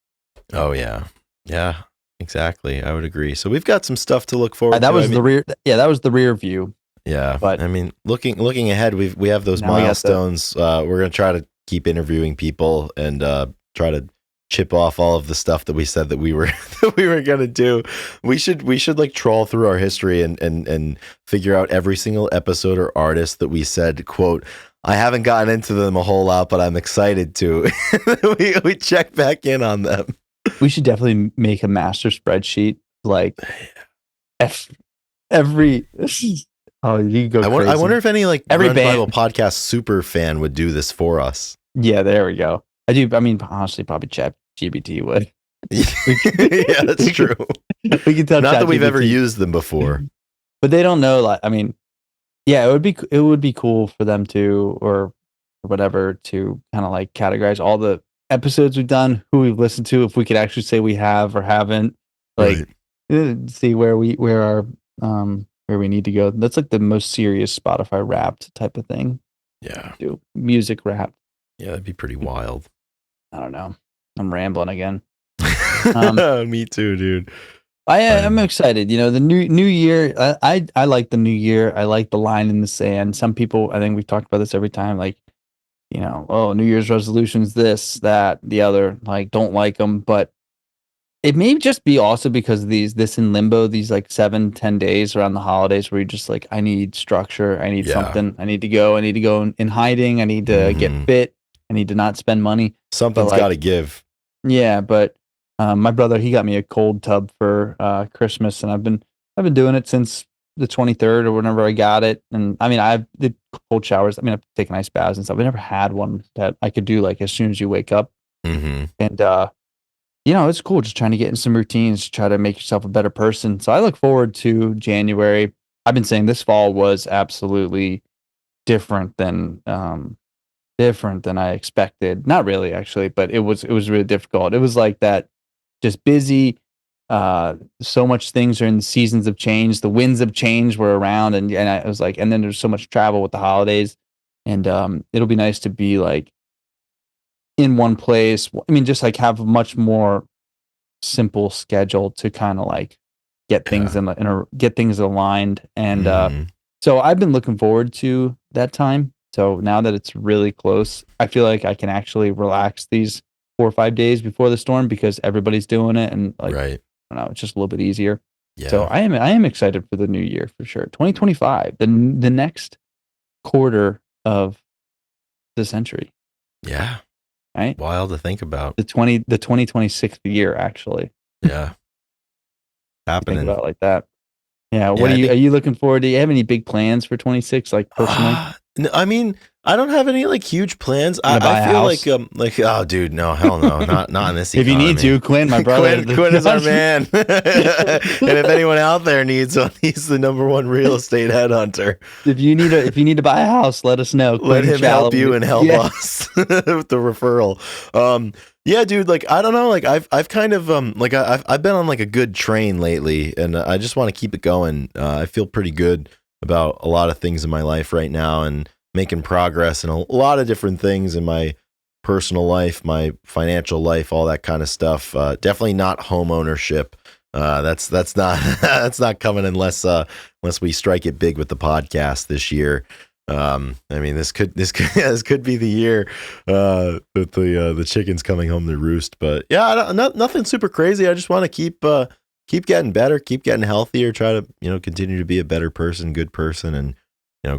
Oh yeah, yeah, exactly. I would agree. So we've got some stuff to look forward That to. was I mean, the rear. Yeah, that was the rear view. yeah, But I mean, looking ahead, we have those now we got the milestones. We're gonna try to keep interviewing people and try to chip off all of the stuff that we said that we were that we were gonna do. We should like trawl through our history and figure out every single episode or artist that we said, quote, I haven't gotten into them a whole lot, but I'm excited to. we check back in on them. we should definitely make a master spreadsheet like every. Oh, you go I crazy. wonder if any like Every Grunge band. Bible podcast super fan would do this for us. Yeah, there we go. I do. I mean, honestly, probably Chat GBT would. Yeah, that's true. We can tell. Not that we've ever ChatGPT. used them before. But they don't know. Like, I mean, yeah, it would be cool for them to or whatever to kind of like categorize all the episodes we've done, who we've listened to, if we could actually say we have or haven't, like see where we need to go. That's like the most serious Spotify Wrapped type of thing. Yeah. Do music Wrapped. Yeah, that'd be pretty wild. I don't know. I'm rambling again. Me too, dude. I'm excited. The new year. I like the new year. I like the line in the sand. Some people, I think we've talked about this every time. Like, oh, New Year's resolutions, this, that, the other. Like, don't like them, but it may just be also because this in limbo, these like 7-10 days around the holidays where you're just like, I need structure. I need something. I need to go. I need to go in hiding. I need to get fit. I need to not spend money. Something's got to give. Yeah, but my brother, he got me a cold tub for Christmas, and I've been doing it since the 23rd or whenever I got it. And I mean, I've did cold showers. I mean, I've taken ice baths and stuff. I never had one that I could do like as soon as you wake up. Mm-hmm. And it's cool just trying to get in some routines to try to make yourself a better person. So I look forward to January. I've been saying this fall was absolutely different than different than I expected. Not really, actually, but it was really difficult. It was like that, just busy. So much things are in the seasons of change. The winds of change were around, and I was like, and then there's so much travel with the holidays, and it'll be nice to be like in one place. I mean, just like have a much more simple schedule to kind of like get things Yeah. get things aligned. And Hmm. so I've been looking forward to that time. So now that it's really close, I feel like I can actually relax these 4 or 5 days before the storm because everybody's doing it, and like Right. I don't know, it's just a little bit easier. So Yeah. I am excited for the new year for sure. 2025, the next quarter of the century, Yeah. right? Wild to think about. The 2026th year actually. Yeah. You think Happening. about it like that. Yeah, what Yeah. are I you think. are you looking forward to? Do you have any big plans for 26, like personally? I mean, I don't have any like huge plans. You gonna I buy a feel house? like oh dude, no, hell no. Not in this If you need economy. to, Quinn, my brother. Quinn is our man. And if anyone out there needs one, he's the number one real estate headhunter. If you need to buy a house, let us know. Let Quinn him help Shallow. you and help Yeah. us with the referral. Yeah, dude, like I don't know, like I've kind of like I've been on like a good train lately, and I just want to keep it going. I feel pretty good about a lot of things in my life right now, and making progress in a lot of different things in my personal life, my financial life, all that kind of stuff. Definitely not home ownership. That's not that's not coming unless we strike it big with the podcast this year. I mean, this could be the year with the chickens coming home to roost. But yeah, nothing super crazy. I just want to keep getting better, keep getting healthier, try to continue to be a better person, good person, and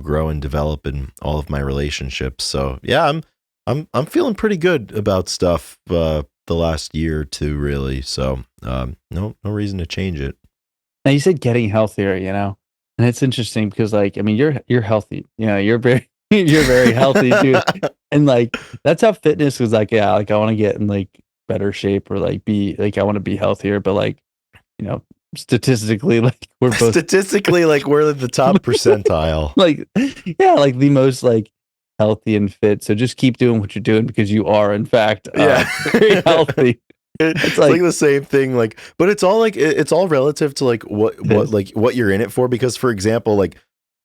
grow and develop in all of my relationships. So yeah, I'm feeling pretty good about stuff the last year or two, really. So no reason to change it. Now you said getting healthier, and it's interesting because like I mean you're healthy, you're very you're very healthy, dude, and like that's how fitness is like. Yeah, like I want to get in like better shape or like be like I want to be healthier, but like you know statistically like we're both Statistically, like we're the top percentile. like yeah like the most like healthy and fit. So just keep doing what you're doing because you are in fact Yeah. very healthy. It's It's like like the same thing, like, but it's all like it's all relative to like it is. what you're in it for. Because for example, like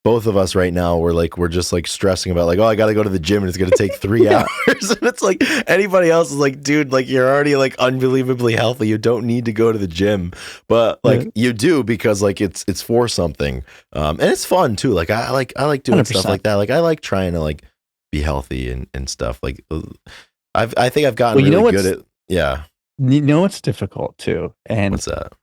both of us right now, we're just like stressing about like, oh, I got to go to the gym and it's gonna take 3 hours. And it's like anybody else is like, dude, like you're already like unbelievably healthy. You don't need to go to the gym, but Yeah. like you do because like it's for something, and it's fun too. Like I like doing stuff 100%. like that. Like I like trying to like be healthy and stuff. Like I think I've gotten Well, really good at yeah. what's difficult too, and What's that?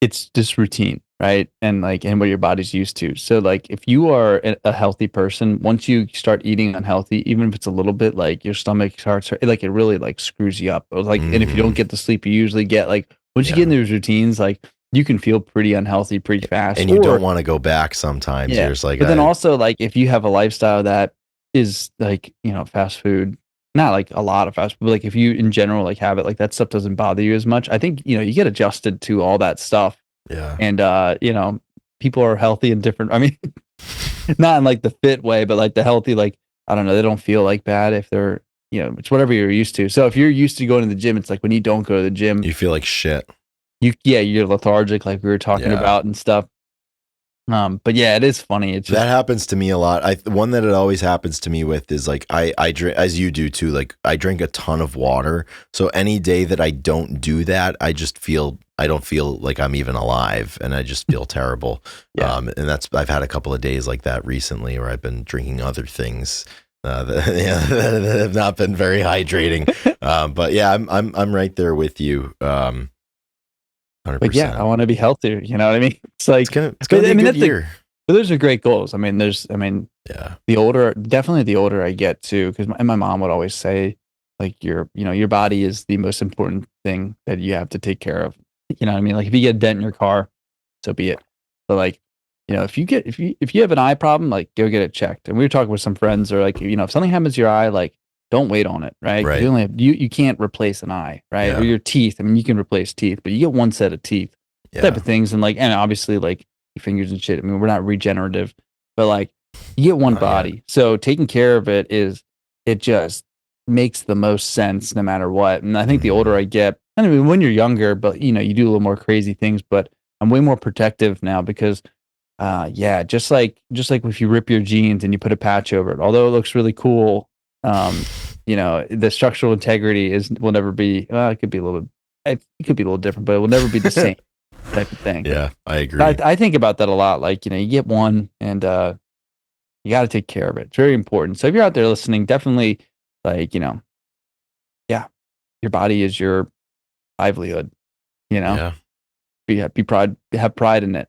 it's just routine, right? And like, and what your body's used to. So like, if you are a healthy person, once you start eating unhealthy, even if it's a little bit, like your stomach starts, like it really like screws you up. Or like, and if you don't Hmm. get the sleep you usually get, like once you get in Yeah. those routines, like you can feel pretty unhealthy pretty fast. And you don't Or want to go back sometimes. yeah, You're just like, but then also like if you have a lifestyle that is like fast food, not like a lot of fast food, but like if you in general like have it, like that stuff doesn't bother you as much. I think you get adjusted to all that stuff, yeah. and people are healthy and different. I mean, not in like the fit way, but like the healthy, like I don't know, they don't feel like bad if they're it's whatever you're used to. So if you're used to going to the gym, it's like when you don't go to the gym, You feel like shit. you're lethargic, like we were talking Yeah. about and stuff. But yeah, it is funny. It's That just happens to me a lot. One that it always happens to me with is like I drink, as you do too. Like I drink a ton of water. So any day that I don't do that, I don't feel like I'm even alive, and I just feel terrible. yeah. And I've had a couple of days like that recently where I've been drinking other things that have not been very hydrating. But yeah, I'm right there with you. 100%. But yeah, I want to be healthier. You know what I mean? It's like, It's gonna be I a mean, good year. but those are great goals. I mean, Yeah. definitely the older I get too, because my mom would always say, like, your body is the most important thing that you have to take care of. You know what I mean? Like, if you get a dent in your car, so be it. But like, if you have an eye problem, like, go get it checked. And we were talking with some friends, or like, if something happens to your eye, like, don't wait on it, right? 'Cause Right. you only have, you can't replace an eye, right? Or Yeah. your teeth. I mean, you can replace teeth, but you get one set of teeth, type Yeah. of things, and like, and obviously, like your fingers and shit. I mean, we're not regenerative, but like, you get one Not yet. body, so taking care of it is it just makes the most sense no matter what. And I think the older Mhm. I get, I mean, when you're younger, but you do a little more crazy things, but I'm way more protective now because yeah, just like if you rip your jeans and you put a patch over it, although it looks really cool, the structural integrity is will never be. It could be a little, it could be a little different, but it will never be the same type of thing. Yeah, I I, agree. I think about that a lot. Like you get one, and you got to take care of it. It's very important. So if you're out there listening, definitely, like yeah, your body is your livelihood. You know, Yeah, have pride in it.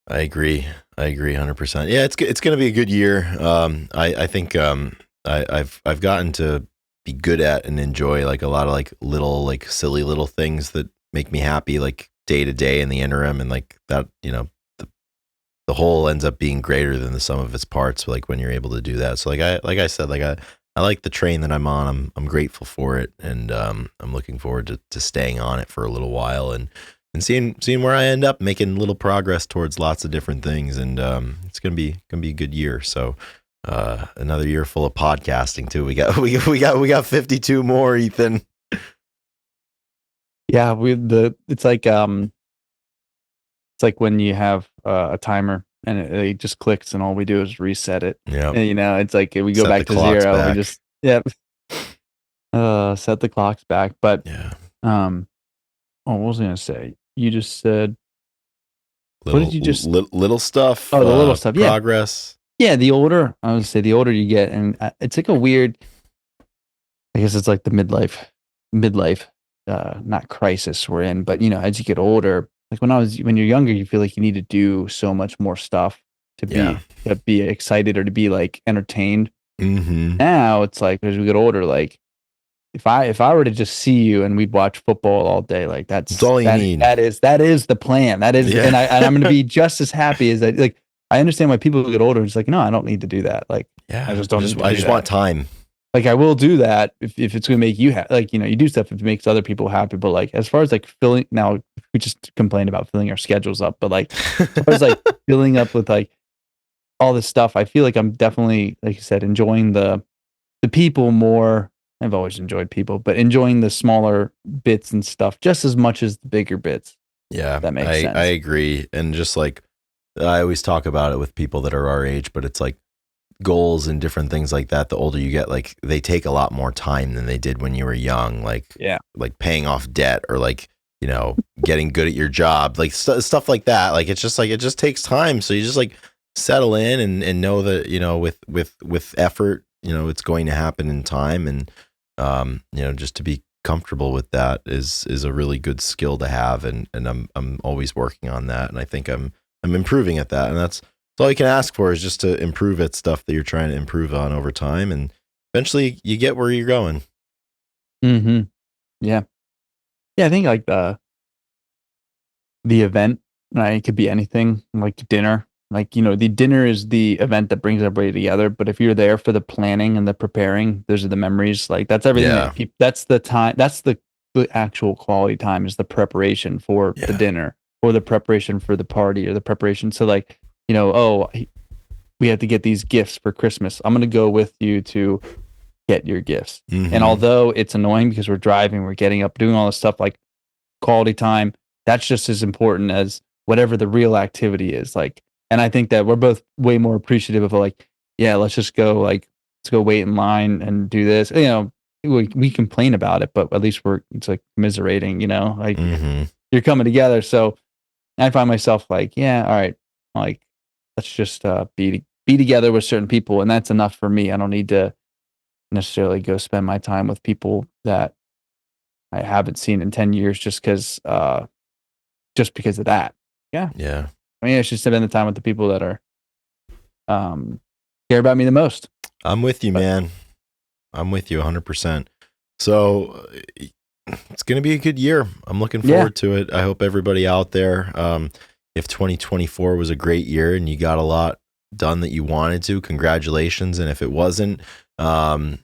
I agree. I agree 100%. Yeah, it's going to be a good year. I think I've gotten to be good at and enjoy like a lot of like little like silly little things that make me happy like day to day in the interim, and like that, the whole ends up being greater than the sum of its parts like when you're able to do that. So like I said, like I like the train that I'm on. I'm grateful for it, and I'm looking forward to staying on it for a little while, and seeing where I end up, making little progress towards lots of different things. And it's gonna be a good year. So another year full of podcasting too. We got 52 more, Ethan. Yeah, it's like when you have a timer and it just clicks, and all we do is reset it. Yeah, And, it's like we go set the back to clocks zero. We back. just set the clocks back. But Yeah, um, what was I gonna say? You just said, what did little you just? little stuff, Oh, the little stuff. Yeah, progress. yeah. The older I would say, the older you get, and it's like a weird. I guess it's like the midlife, not crisis we're in, but as you get older, like when you're younger, you feel like you need to do so much more stuff to Yeah. be excited or to be like entertained. Mm-hmm. Now it's like as we get older, like if I were to just see you and we'd watch football all day, like That's all you need. that is the plan. That is, Yeah. and I'm going to be just as happy as that. Like I understand why people get older. It's like no, I don't need to do that. Like I Yeah. just don't need to I do just that. want time. Like I will do that if it's going to make you happy. Like you do stuff if it makes other people happy. But like as far as like filling now, we just complain about filling our schedules up. But like as far as like filling up with like all this stuff, I feel like I'm definitely, like you said, enjoying the people more. I've always enjoyed people, but enjoying the smaller bits and stuff just as much as the bigger bits. Yeah, That makes I sense. agree. And just like I always talk about it with people that are our age, but it's like goals and different things like that. The older you get, like they take a lot more time than they did when you were young. Yeah. Like paying off debt, or like getting good at your job, like stuff like that. Like it's just like it just takes time. So you just like settle in and know that with effort, it's going to happen in time. And just to be comfortable with that is a really good skill to have, and I'm always working on that, and I think I'm improving at that, and that's all you can ask for, is just to improve at stuff that you're trying to improve on over time, and eventually you get where you're going. Mm-hmm. Yeah. Yeah. I think like the event, right? It could be anything like dinner. Like, the dinner is the event that brings everybody together. But if you're there for the planning and the preparing, those are the memories. Like that's everything Yeah, that people, that's the time, that's the actual quality time, is the preparation for the yeah. dinner or the preparation for the party or the preparation. So like, oh, we have to get these gifts for Christmas. I'm going to go with you to get your gifts. And Mm-hmm. although it's annoying because we're driving, we're getting up, doing all this stuff, like quality time, that's just as important as whatever the real activity is. Like, and I think that we're both way more appreciative of like, yeah, let's go wait in line and do this. We complain about it, but at least it's like commiserating, like Mm-hmm. you're coming together. So I find myself like, yeah, all right, like let's just be together with certain people, and that's enough for me. I don't need to necessarily go spend my time with people that I haven't seen in 10 years just because of that. Yeah. Yeah, I mean, I should spend the time with the people that are care about me the most. I'm with you, But man. I'm with you 100%. So it's going to be a good year. I'm looking yeah, forward to it. I hope everybody out there, if 2024 was a great year and you got a lot done that you wanted to, congratulations. And if it wasn't, we're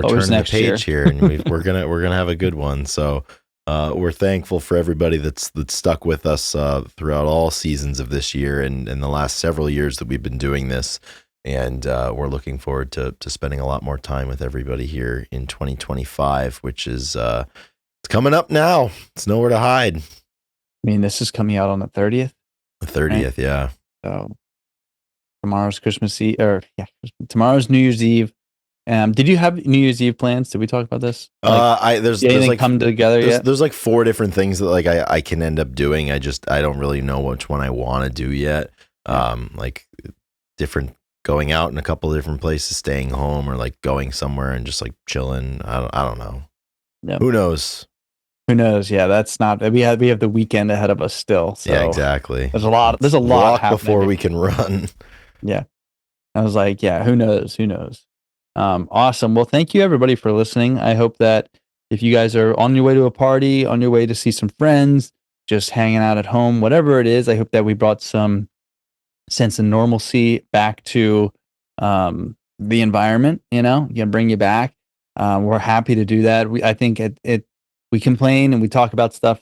always turning the next year. page here, and we're gonna have a good one. So we're thankful for everybody that's stuck with us throughout all seasons of this year and the last several years that we've been doing this. and we're looking forward to spending a lot more time with everybody here in 2025, which is it's coming up now. It's nowhere to hide. I mean, this is coming out on the 30th. The 30th, yeah. So tomorrow's Christmas Eve, or tomorrow's New Year's Eve. Did you have New Year's Eve plans? Did we talk about this? There's like come together yet? There's like 4 different things that like I can end up doing. I don't really know which one I want to do yet. Like different going out in a couple of different places, staying home, or like going somewhere and just like chilling. I don't know. Yep. Who knows? Who knows? Yeah, that's not. We have the weekend ahead of us still. So yeah, exactly. There's a lot walk happening before we can run. Yeah. I was like, yeah, who knows? Who knows? Awesome. Well, thank you everybody for listening. I hope that if you guys are on your way to a party, on your way to see some friends, just hanging out at home, whatever it is, I hope that we brought some sense of normalcy back to the environment. Can bring you back. We're happy to do that. I think we complain and we talk about stuff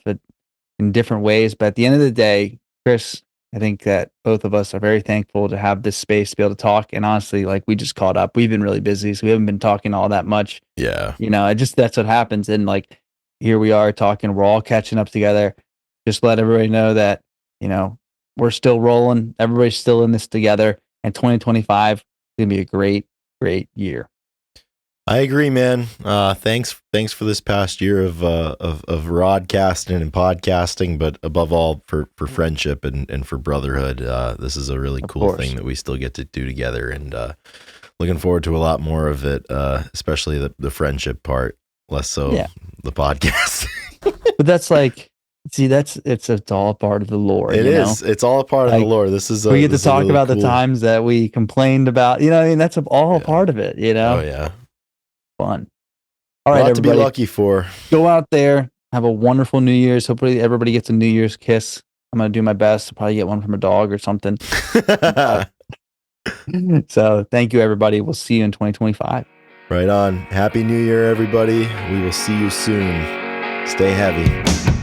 in different ways, but at the end of the day, Chris, I think that both of us are very thankful to have this space to be able to talk. And honestly, like, we just caught up. We've been really busy, so we haven't been talking all that much. Yeah. That's what happens. And like, here we are talking, we're all catching up together. Just let everybody know that, we're still rolling. Everybody's still in this together. And 2025 is going to be a great, great year. I agree, man. Thanks for this past year of rodcasting and podcasting, but above all for friendship and for brotherhood. This is a really cool thing that we still get to do together, and looking forward to a lot more of it, especially the friendship part, less so the podcast. But that's like, see, it's all a part of the lore. It is. It's all a part of the lore. This is we get to talk really about the times that we complained about. That's all a part of it. Oh yeah. Fun. All right, everybody. To be lucky for. Go out there, have a wonderful New Year's. Hopefully everybody gets a New Year's kiss. I'm going to do my best to probably get one from a dog or something. So thank you, everybody. We'll see you in 2025. Right on. Happy New Year, everybody. We will see you soon. Stay heavy.